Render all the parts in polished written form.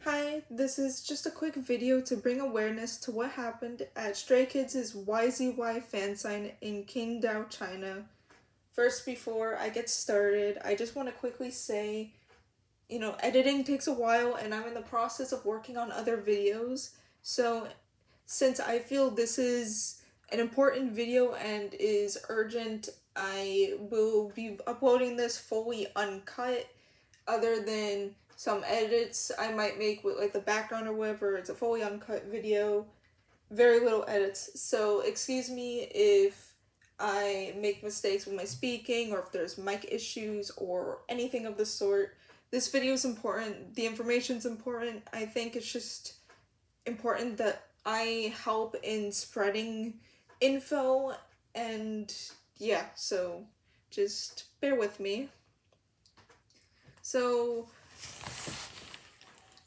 Hi, this is just a quick video to bring awareness to what happened at Stray Kids' YZY Fansign in Qingdao, China. First, before I get started, I just want to quickly say, editing takes a while and I'm in the process of working on other videos. So, since I feel this is an important video and is urgent, I will be uploading this fully uncut, other than some edits I might make with like the background or whatever. It's a fully uncut video, very little edits. So excuse me if I make mistakes with my speaking or if there's mic issues or anything of the sort. This video is important. The information's important. I think it's just important that I help in spreading info, and yeah, so just bear with me. So,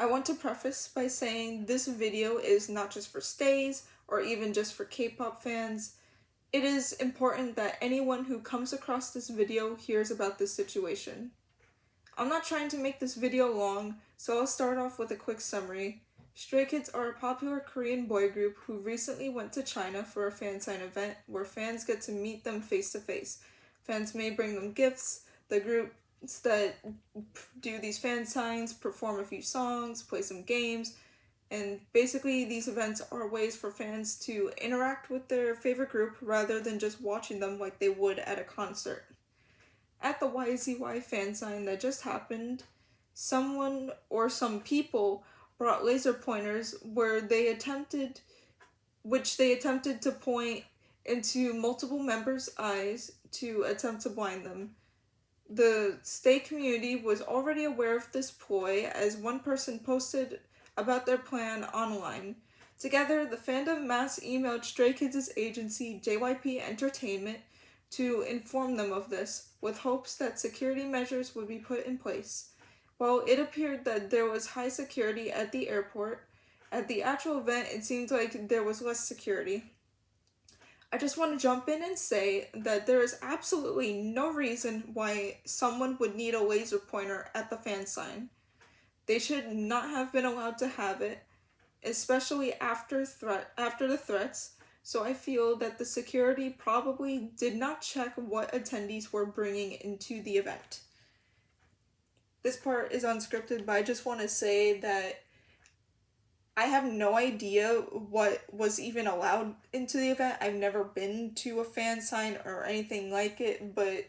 I want to preface by saying this video is not just for stays or even just for K-pop fans. It is important that anyone who comes across this video hears about this situation. I'm not trying to make this video long, so I'll start off with a quick summary. Stray Kids are a popular Korean boy group who recently went to China for a fansign event where fans get to meet them face to face. Fans may bring them gifts. The groups that do these fan signs perform a few songs, play some games, and basically these events are ways for fans to interact with their favorite group rather than just watching them like they would at a concert. At the YZY Fansign that just happened, someone or some people brought laser pointers which they attempted to point into multiple members' eyes to attempt to blind them. The Stay community was already aware of this ploy as one person posted about their plan online. Together, the fandom mass emailed Stray Kids' agency JYP Entertainment to inform them of this, with hopes that security measures would be put in place. While it appeared that there was high security at the airport, at the actual event it seemed like there was less security. I just want to jump in and say that there is absolutely no reason why someone would need a laser pointer at the fan sign. They should not have been allowed to have it, especially after the threats, so I feel that the security probably did not check what attendees were bringing into the event. This part is unscripted, but I just want to say that I have no idea what was even allowed into the event. I've never been to a fan sign or anything like it, but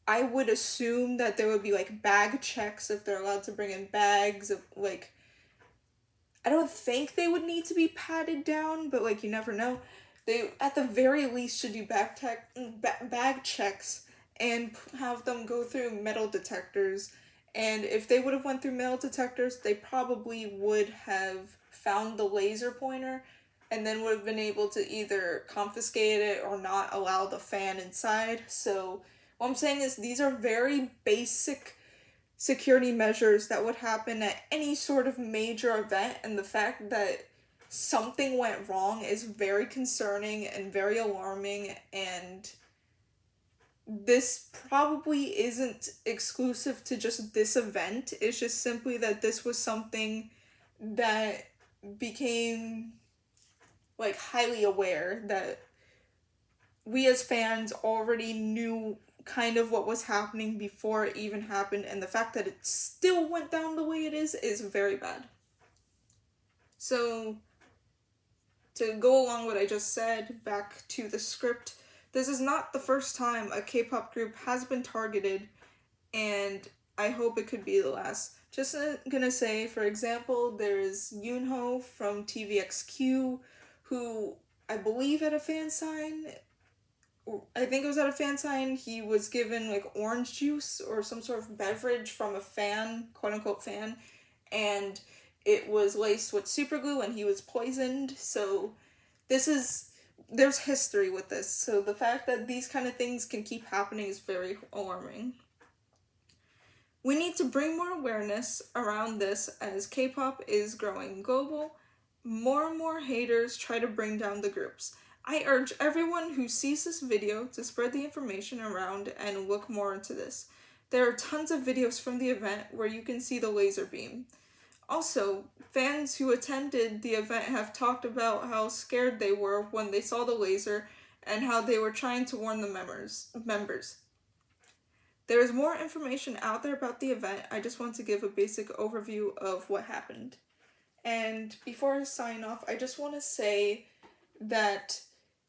I would assume that there would be like bag checks if they're allowed to bring in bags of like, I don't think they would need to be patted down, but like you never know. They at the very least should do bag checks and have them go through metal detectors. And if they would have went through metal detectors, they probably would have found the laser pointer and then would have been able to either confiscate it or not allow the fan inside. So what I'm saying is these are very basic security measures that would happen at any sort of major event, and the fact that something went wrong is very concerning and very alarming, and this probably isn't exclusive to just this event. It's just simply that this was something that became like highly aware, that we as fans already knew kind of what was happening before it even happened, and the fact that it still went down the way it is very bad. So, to go along what I just said, back to the script, this is not the first time a K-pop group has been targeted, and I hope it could be the last. Just gonna say, for example, there's Yoonho from TVXQ, who I believe at a fan sign, I think it was at a fan sign, he was given like orange juice or some sort of beverage from a fan, quote unquote fan, and it was laced with super glue and he was poisoned. So there's history with this. So the fact that these kind of things can keep happening is very alarming. We need to bring more awareness around this as K-pop is growing global. More and more haters try to bring down the groups. I urge everyone who sees this video to spread the information around and look more into this. There are tons of videos from the event where you can see the laser beam. Also, fans who attended the event have talked about how scared they were when they saw the laser and how they were trying to warn the members. There is more information out there about the event. I just want to give a basic overview of what happened. And before I sign off, I just want to say that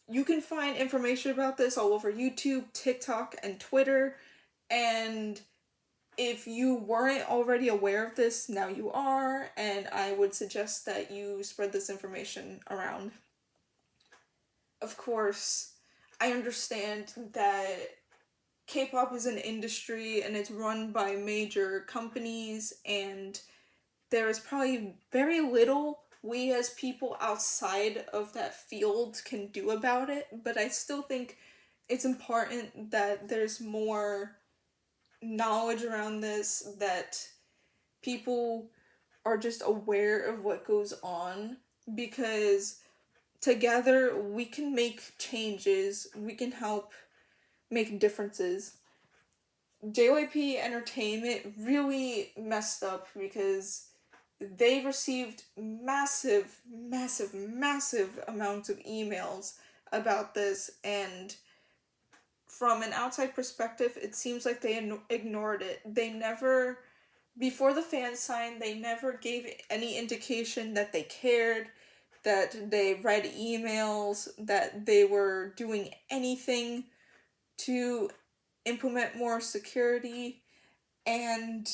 you can find information about this all over YouTube, TikTok, and Twitter. And if you weren't already aware of this, now you are, and I would suggest that you spread this information around. Of course, I understand that K-pop is an industry and it's run by major companies, and there is probably very little we as people outside of that field can do about it, but I still think it's important that there's more knowledge around this, that people are just aware of what goes on, because together we can make changes, we can help make differences. JYP Entertainment really messed up because they received massive amounts of emails about this, and from an outside perspective, it seems like they ignored it. They never, before the Fansign, they never gave any indication that they cared, that they read emails, that they were doing anything to implement more security, and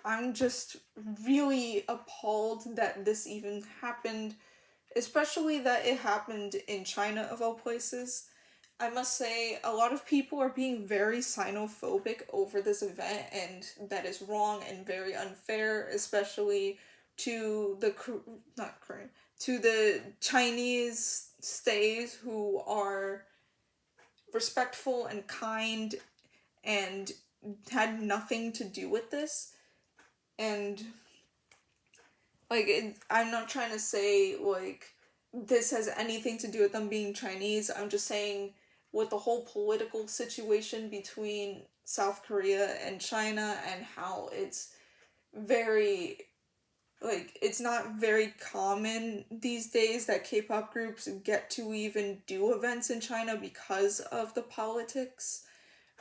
I'm just really appalled that this even happened, especially that it happened in China of all places. I must say, a lot of people are being very xenophobic over this event, and that is wrong and very unfair, especially to the not Korean, to the Chinese stays who are respectful and kind and had nothing to do with this. And like, I'm not trying to say like this has anything to do with them being Chinese. I'm just saying with the whole political situation between South Korea and China, and how it's very, like, it's not very common these days that K-pop groups get to even do events in China because of the politics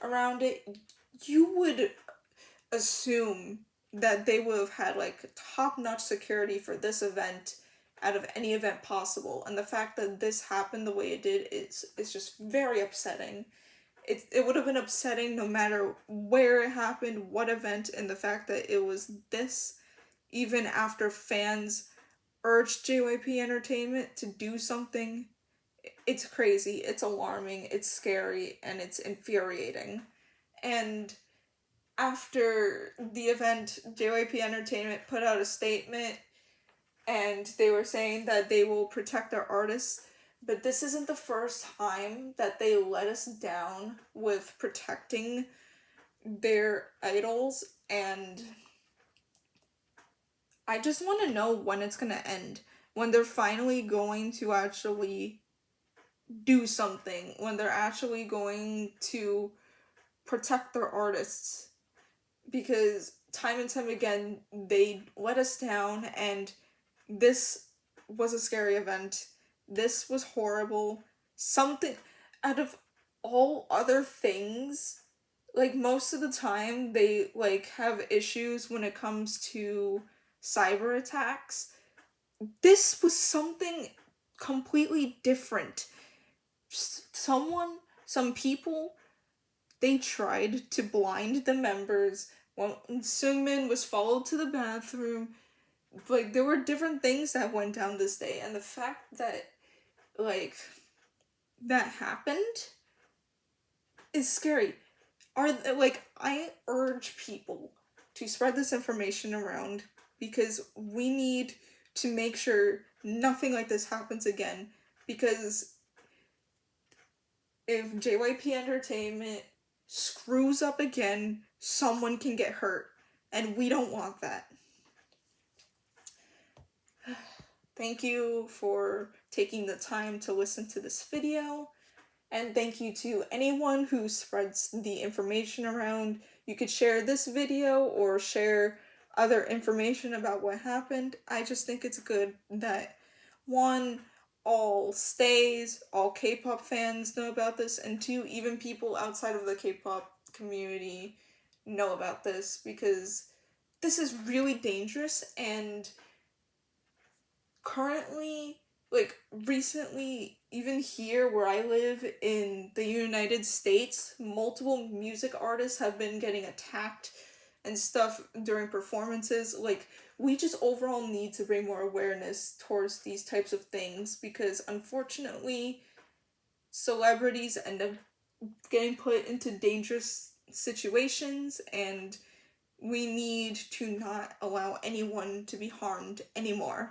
around it. You would assume that they would have had like top-notch security for this event out of any event possible, and the fact that this happened the way it did is just very upsetting. It would have been upsetting no matter where it happened, what event, and the fact that it was this, even after fans urged JYP Entertainment to do something. It's crazy, it's alarming, it's scary, and it's infuriating. And after the event, JYP Entertainment put out a statement, and they were saying that they will protect their artists, but this isn't the first time that they let us down with protecting their idols, and I just want to know when it's going to end, when they're finally going to actually do something, when they're actually going to protect their artists, because time and time again they let us down, and this was a scary event. This was horrible. Something out of all other things, like most of the time they like have issues when it comes to cyber attacks. This was something completely different. Some people, they tried to blind the members when Seungmin was followed to the bathroom. Like, there were different things that went down this day, and the fact that, like, that happened is scary. I urge people to spread this information around, because we need to make sure nothing like this happens again, because if JYP Entertainment screws up again, someone can get hurt, and we don't want that. Thank you for taking the time to listen to this video, and thank you to anyone who spreads the information around. You could share this video or share other information about what happened. I just think it's good that, one, all stays, all K-pop fans know about this, and two, even people outside of the K-pop community know about this, because this is really dangerous. And currently, like recently, even here where I live in the United States, multiple music artists have been getting attacked and stuff during performances. Like, we just overall need to bring more awareness towards these types of things, because unfortunately celebrities end up getting put into dangerous situations, and we need to not allow anyone to be harmed anymore.